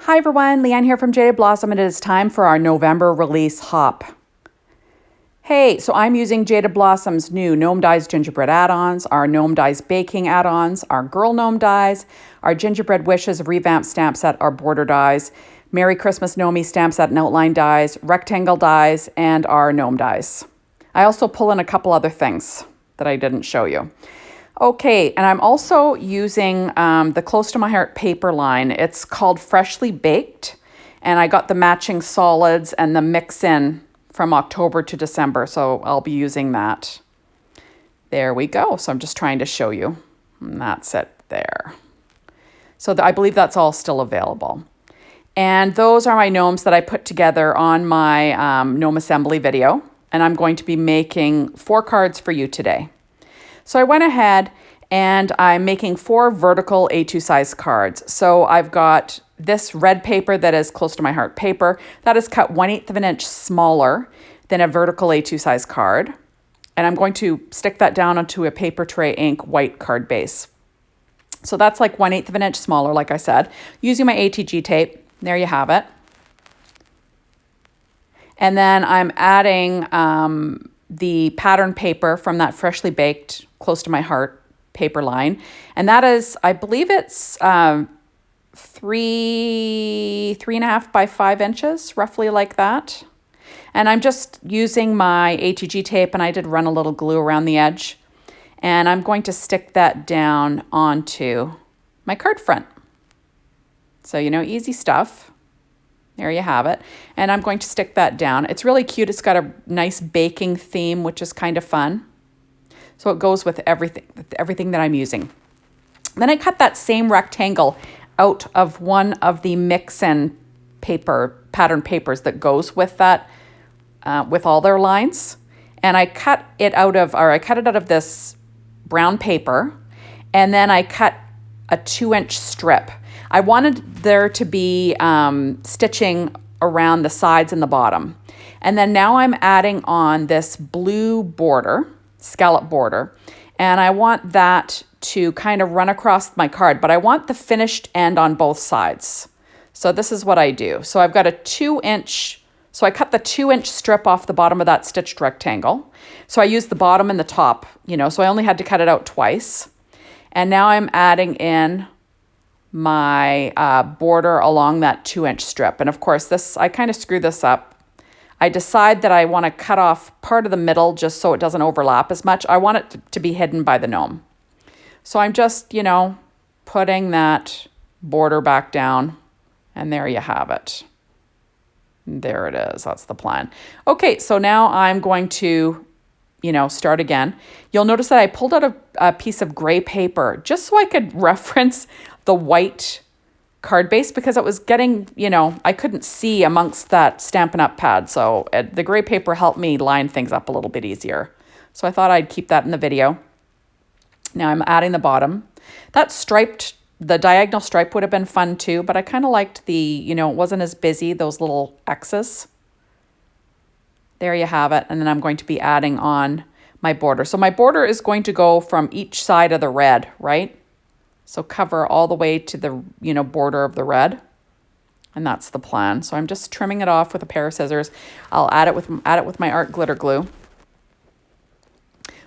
Hi everyone, Leanne here from Jaded Blossom, and it is time for our November release hop. Hey, so I'm using Jaded Blossom's new Gnome Dies Gingerbread Add Ons, our Gnome Dies Baking Add Ons, our Girl Gnome Dies, our Gingerbread Wishes revamp stamp set, our border dies, Merry Christmas Gnomie stamp set and outline dies, rectangle dies, and our Gnome dies. I also pull in a couple other things that I didn't show you. Okay, and I'm also using the Close to My Heart paper line. It's called Freshly Baked, and I got the matching solids and the mix-in from October to December, so I'll be using that. There we go. So I'm just trying to show you, and that's it there. So I believe that's all still available. And those are my gnomes that I put together on my gnome assembly video, and I'm going to be making 4 cards for you today. So I went ahead and I'm making 4 vertical A2 size cards. So I've got this red paper that is Close to My Heart paper. That is cut 1/8 of an inch smaller than a vertical A2 size card. And I'm going to stick that down onto a paper tray ink white card base. So that's like 1/8 of an inch smaller, like I said, using my ATG tape. There you have it. And then I'm adding the pattern paper from that Freshly Baked Close to My Heart paper line. And that is, I believe it's 3.5 by 5 inches, roughly like that. And I'm just using my ATG tape, and I did run a little glue around the edge. And I'm going to stick that down onto my card front. So, you know, easy stuff. There you have it. And I'm going to stick that down. It's really cute. It's got a nice baking theme, which is kind of fun. So it goes with everything that I'm using. Then I cut that same rectangle out of one of the mix-in pattern papers that goes with that, with all their lines. And I cut it out of this brown paper, and then I cut a 2-inch strip. I wanted there to be stitching around the sides and the bottom. And then now I'm adding on this blue border, scallop border, and I want that to kind of run across my card, but I want the finished end on both sides. So this is what I do. So I've got a 2-inch, so I cut the 2-inch strip off the bottom of that stitched rectangle. So I used the bottom and the top, so I only had to cut it out twice. And now I'm adding in my border along that 2-inch strip. And of course, I kind of screw this up. I decide that I want to cut off part of the middle just so it doesn't overlap as much. I want it to be hidden by the gnome. So I'm just, putting that border back down, and there you have it. There it is. That's the plan. Okay, so now I'm going to, start again. You'll notice that I pulled out a piece of gray paper just so I could reference the white card base, because it was getting, I couldn't see amongst that Stampin' Up pad. So the gray paper helped me line things up a little bit easier. So I thought I'd keep that in the video. Now I'm adding the bottom. The diagonal stripe would have been fun too, but I kind of liked it wasn't as busy, those little X's. There you have it. And then I'm going to be adding on my border. So my border is going to go from each side of the red, right? So cover all the way to the, border of the red. And that's the plan. So I'm just trimming it off with a pair of scissors. I'll add it with my art glitter glue.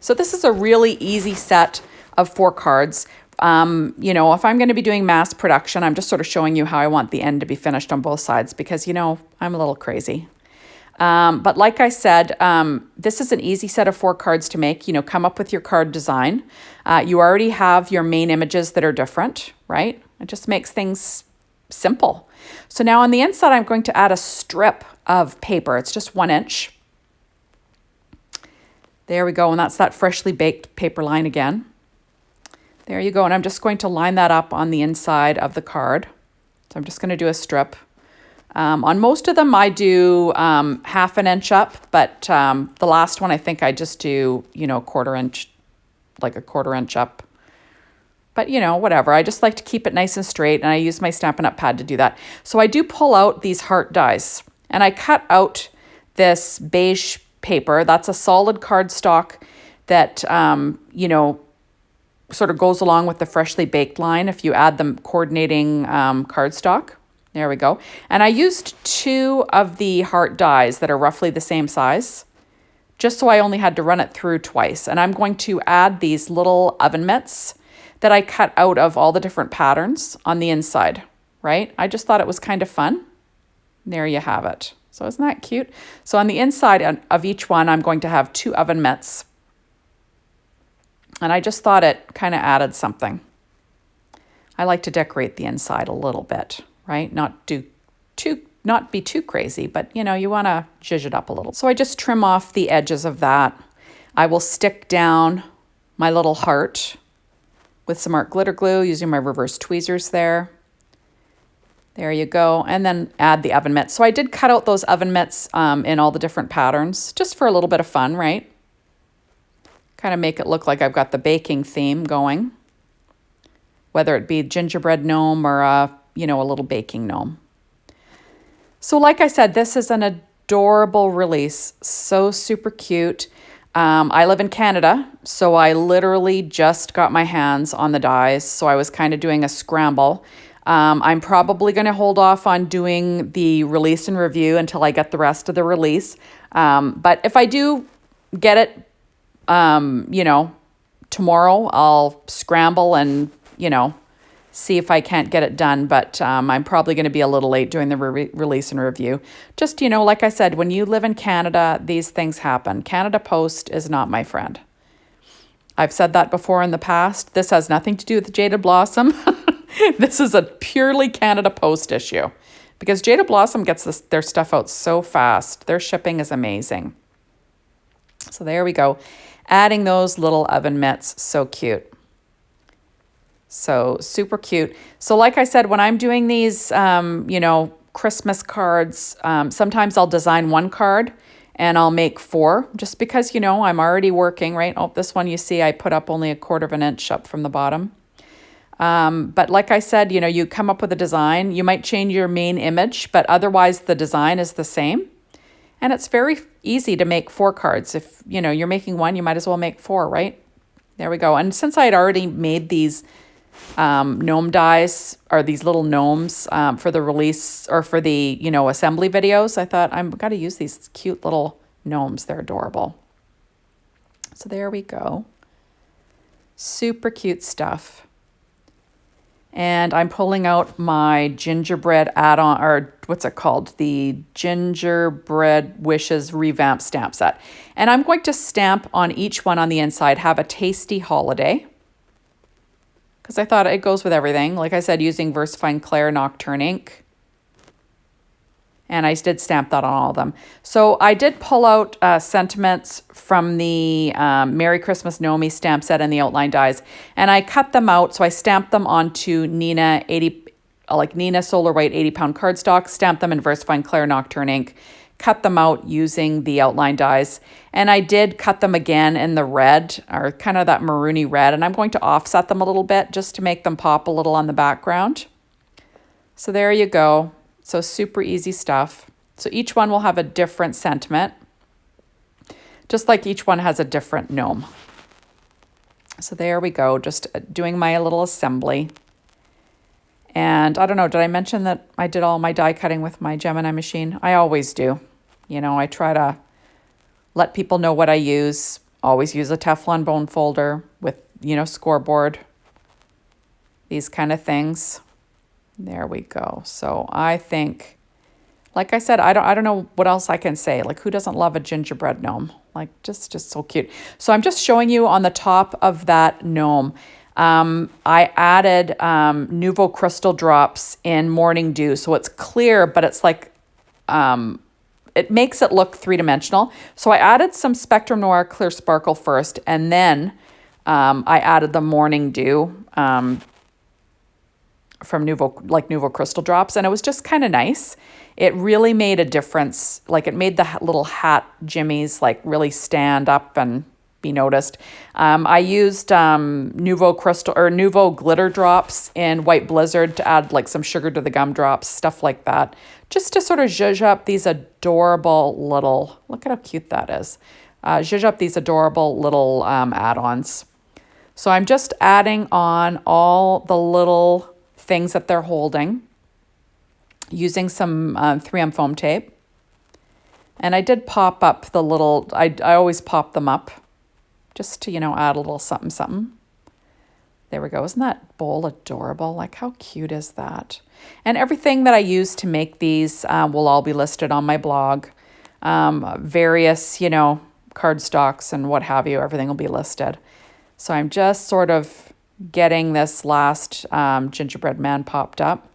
So this is a really easy set of 4 cards. If I'm going to be doing mass production, I'm just sort of showing you how I want the end to be finished on both sides, because, I'm a little crazy. But like I said, this is an easy set of 4 cards to make. Come up with your card design. You already have your main images that are different, right? It just makes things simple. So now on the inside, I'm going to add a strip of paper. It's just 1 inch. There we go. And that's that Freshly Baked paper line again. There you go. And I'm just going to line that up on the inside of the card. So I'm just going to do a strip. On most of them, I do 1/2 inch up, but the last one, I think I just do, 1/4 inch, like a 1/4 inch up. But, whatever. I just like to keep it nice and straight, and I use my Stampin' Up pad to do that. So I do pull out these heart dies, and I cut out this beige paper. That's a solid cardstock that, sort of goes along with the Freshly Baked line if you add the coordinating cardstock. There we go. And I used 2 of the heart dies that are roughly the same size, just so I only had to run it through twice. And I'm going to add these little oven mitts that I cut out of all the different patterns on the inside, right? I just thought it was kind of fun. There you have it. So isn't that cute? So on the inside of each one, I'm going to have 2 oven mitts. And I just thought it kind of added something. I like to decorate the inside a little bit, right? Not be too crazy, but you know, you want to zhuzh it up a little. So I just trim off the edges of that. I will stick down my little heart with some art glitter glue using my reverse tweezers there. There you go. And then add the oven mitts. So I did cut out those oven mitts in all the different patterns, just for a little bit of fun, right? Kind of make it look like I've got the baking theme going, whether it be gingerbread gnome or a little baking gnome. So like I said, this is an adorable release. So super cute. I live in Canada, so I literally just got my hands on the dies. So I was kind of doing a scramble. I'm probably going to hold off on doing the release and review until I get the rest of the release. But if I do get it, tomorrow, I'll scramble and, see if I can't get it done. But I'm probably going to be a little late doing the release and review. Just, like I said, when you live in Canada, these things happen. Canada Post is not my friend. I've said that before in the past. This has nothing to do with Jaded Blossom. This is a purely Canada Post issue because Jaded Blossom gets their stuff out so fast. Their shipping is amazing. So there we go. Adding those little oven mitts. So cute. So super cute. So like I said, when I'm doing these, Christmas cards, sometimes I'll design 1 card and I'll make 4 just because, I'm already working, right? Oh, this one you see I put up only 1/4 of an inch up from the bottom. But like I said, you come up with a design. You might change your main image, but otherwise the design is the same. And it's very easy to make 4 cards. If, you're making 1, you might as well make 4, right? There we go. And since I had already made these gnome dies, or these little gnomes for the release or for the, assembly videos, I thought I've got to use these cute little gnomes. They're adorable. So there we go. Super cute stuff. And I'm pulling out my Gingerbread Add On, or what's it called? The Gingerbread Wishes revamp stamp set. And I'm going to stamp on each one on the inside, have a tasty holiday. Because I thought it goes with everything. Like I said, using VersaFine Clair Nocturne ink. And I did stamp that on all of them. So I did pull out sentiments from the Merry Christmas Gnomie stamp set and the outline dies. And I cut them out. So I stamped them onto Nina Solar White 80-pound cardstock, stamped them in VersaFine Clair Nocturne ink, cut them out using the outline dies. And I did cut them again in the red, or kind of that maroony red. And I'm going to offset them a little bit just to make them pop a little on the background. So there you go. So super easy stuff. So each one will have a different sentiment, just like each one has a different gnome. So there we go, just doing my little assembly. And I don't know, did I mention that I did all my die cutting with my Gemini machine? I always do. I try to let people know what I use. Always use a Teflon bone folder with, scoreboard. These kind of things. There we go. So I think, like I said, I don't know what else I can say. Like, who doesn't love a gingerbread gnome? Like, just so cute. So I'm just showing you on the top of that gnome. I added Nouveau Crystal drops in Morning Dew. So it's clear, but it's like, it makes it look 3-dimensional. So I added some Spectrum Noir Clear Sparkle first, and then I added the Morning Dew from Nouveau Crystal drops, and it was just kind of nice. It really made a difference. Like, it made the little hat jimmies like really stand up and be noticed. I used Nouveau glitter drops in White Blizzard to add like some sugar to the gumdrops, stuff like that, just to sort of zhuzh up these adorable little, look at how cute that is. Zhuzh up these adorable little add-ons. So I'm just adding on all the little things that they're holding. using some 3M foam tape. And I did pop up the little, I always pop them up just to, add a little something, something. There we go. Isn't that bowl adorable? Like, how cute is that? And everything that I use to make these will all be listed on my blog. Various, cardstocks and what have you, everything will be listed. So I'm just sort of getting this last gingerbread man popped up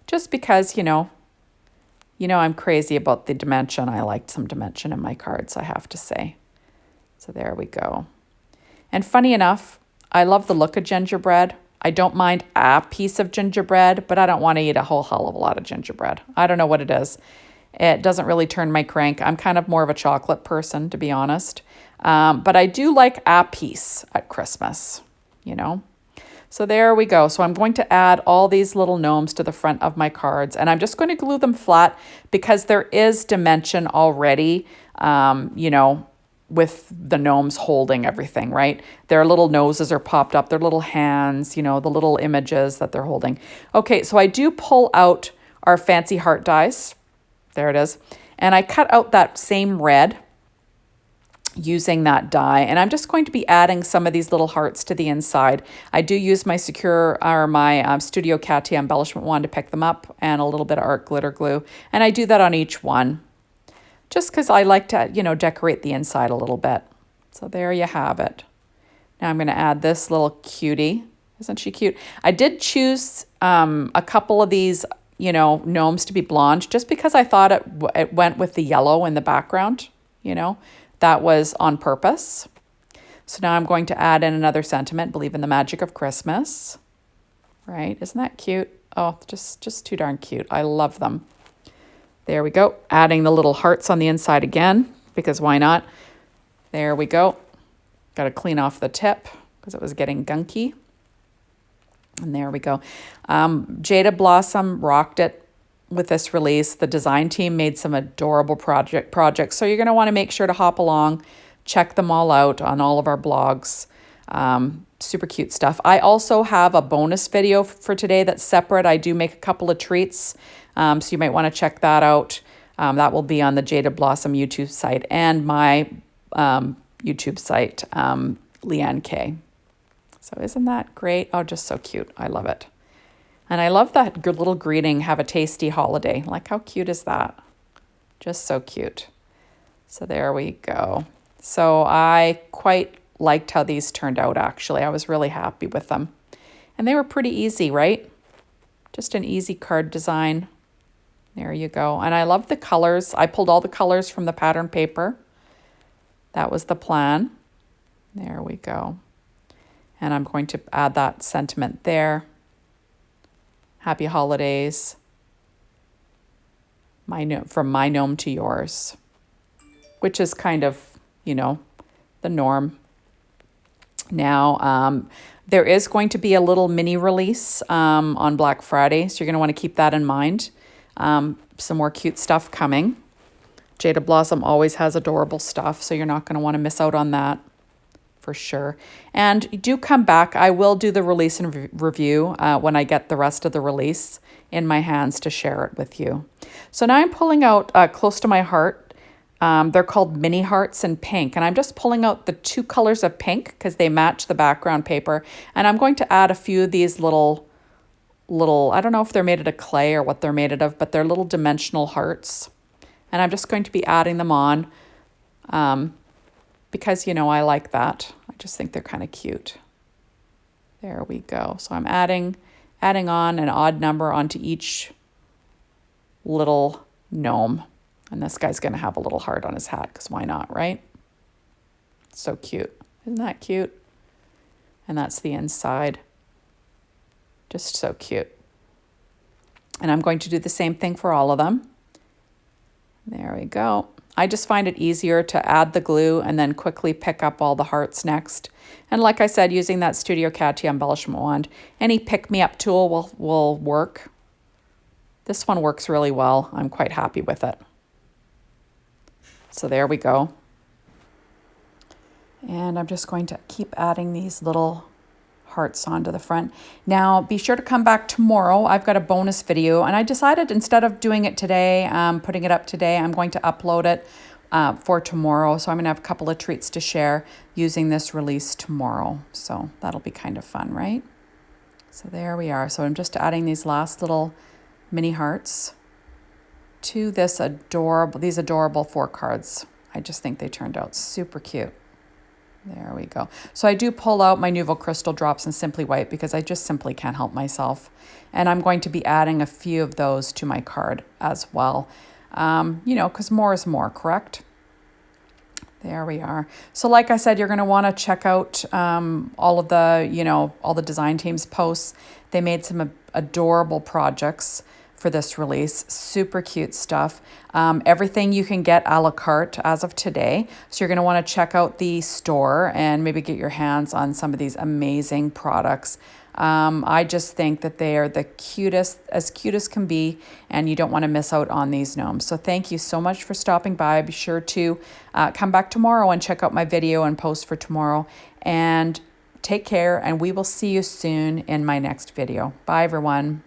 just because, I'm crazy about the dimension. I liked some dimension in my cards, I have to say. So there we go. And funny enough, I love the look of gingerbread. I don't mind a piece of gingerbread, but I don't want to eat a whole hell of a lot of gingerbread. I don't know what it is. It doesn't really turn my crank. I'm kind of more of a chocolate person, to be honest. But I do like a piece at Christmas, So there we go. So I'm going to add all these little gnomes to the front of my cards, and I'm just going to glue them flat because there is dimension already, with the gnomes holding everything, right? Their little noses are popped up, their little hands, the little images that they're holding. Okay, so I do pull out our fancy heart dies. There it is. And I cut out that same red using that die, and I'm just going to be adding some of these little hearts to the inside. I do use my my Studio Katia embellishment wand to pick them up, and a little bit of art glitter glue, and I do that on each one just because I like to decorate the inside a little bit. So there you have it. Now I'm going to add this little cutie. Isn't she cute? I did choose a couple of these gnomes to be blonde just because I thought it went with the yellow in the background. That was on purpose. So now I'm going to add in another sentiment, believe in the magic of Christmas. Right? Isn't that cute? Oh, just too darn cute. I love them. There we go. Adding the little hearts on the inside again, because why not? There we go. Got to clean off the tip because it was getting gunky. And there we go. Jaded Blossom rocked it with this release. The design team made some adorable projects. So you're going to want to make sure to hop along, check them all out on all of our blogs. Super cute stuff. I also have a bonus video for today that's separate. I do make a couple of treats, so you might want to check that out. That will be on the Jaded Blossom YouTube site and my YouTube site, Leanne K. So isn't that great? Oh, just so cute. I love it. And I love that little greeting, have a tasty holiday. Like, how cute is that? Just so cute. So there we go. So I quite liked how these turned out, actually. I was really happy with them. And they were pretty easy, right? Just an easy card design. There you go. And I love the colors. I pulled all the colors from the pattern paper. That was the plan. There we go. And I'm going to add that sentiment there. Happy holidays. From my gnome to yours. Which is kind of, the norm. Now, there is going to be a little mini release on Black Friday, so you're going to want to keep that in mind. Some more cute stuff coming. Jaded Blossom always has adorable stuff, so you're not going to want to miss out on that for sure. And do come back. I will do the release and review when I get the rest of the release in my hands to share it with you. So now I'm pulling out close to my heart. They're called mini hearts in pink, and I'm just pulling out the two colors of pink because they match the background paper. And I'm going to add a few of these little, I don't know if they're made out of clay or what they're made out of, but they're little dimensional hearts. And I'm just going to be adding them on because, I like that. I just think they're kind of cute. There we go. So I'm adding on an odd number onto each little gnome. And this guy's going to have a little heart on his hat because why not, right? So cute. Isn't that cute? And that's the inside. Just so cute. And I'm going to do the same thing for all of them. There we go. I just find it easier to add the glue and then quickly pick up all the hearts next. And like I said, using that Studio Katia embellishment wand, any pick-me-up tool will work. This one works really well. I'm quite happy with it. So there we go. And I'm just going to keep adding these little hearts onto the front. Now, be sure to come back tomorrow. I've got a bonus video, and I decided instead of doing it today, putting it up today, I'm going to upload it for tomorrow. So I'm going to have a couple of treats to share using this release tomorrow. So that'll be kind of fun, right? So there we are. So I'm just adding these last little mini hearts to these adorable 4 cards. I just think they turned out super cute. There we go. So I do pull out my Nuvo Crystal Drops in Simply White because I just simply can't help myself. And I'm going to be adding a few of those to my card as well. You know, because more is more, correct? There we are. So like I said, you're going to want to check out all of the, you know, all the design team's posts. They made some adorable projects for this release. Super cute stuff. Everything you can get a la carte as of today. So you're going to want to check out the store and maybe get your hands on some of these amazing products. I just think that they are the cutest, as cute as can be, and you don't want to miss out on these gnomes. So thank you so much for stopping by. Be sure to come back tomorrow and check out my video and post for tomorrow. And take care, and we will see you soon in my next video. Bye, everyone.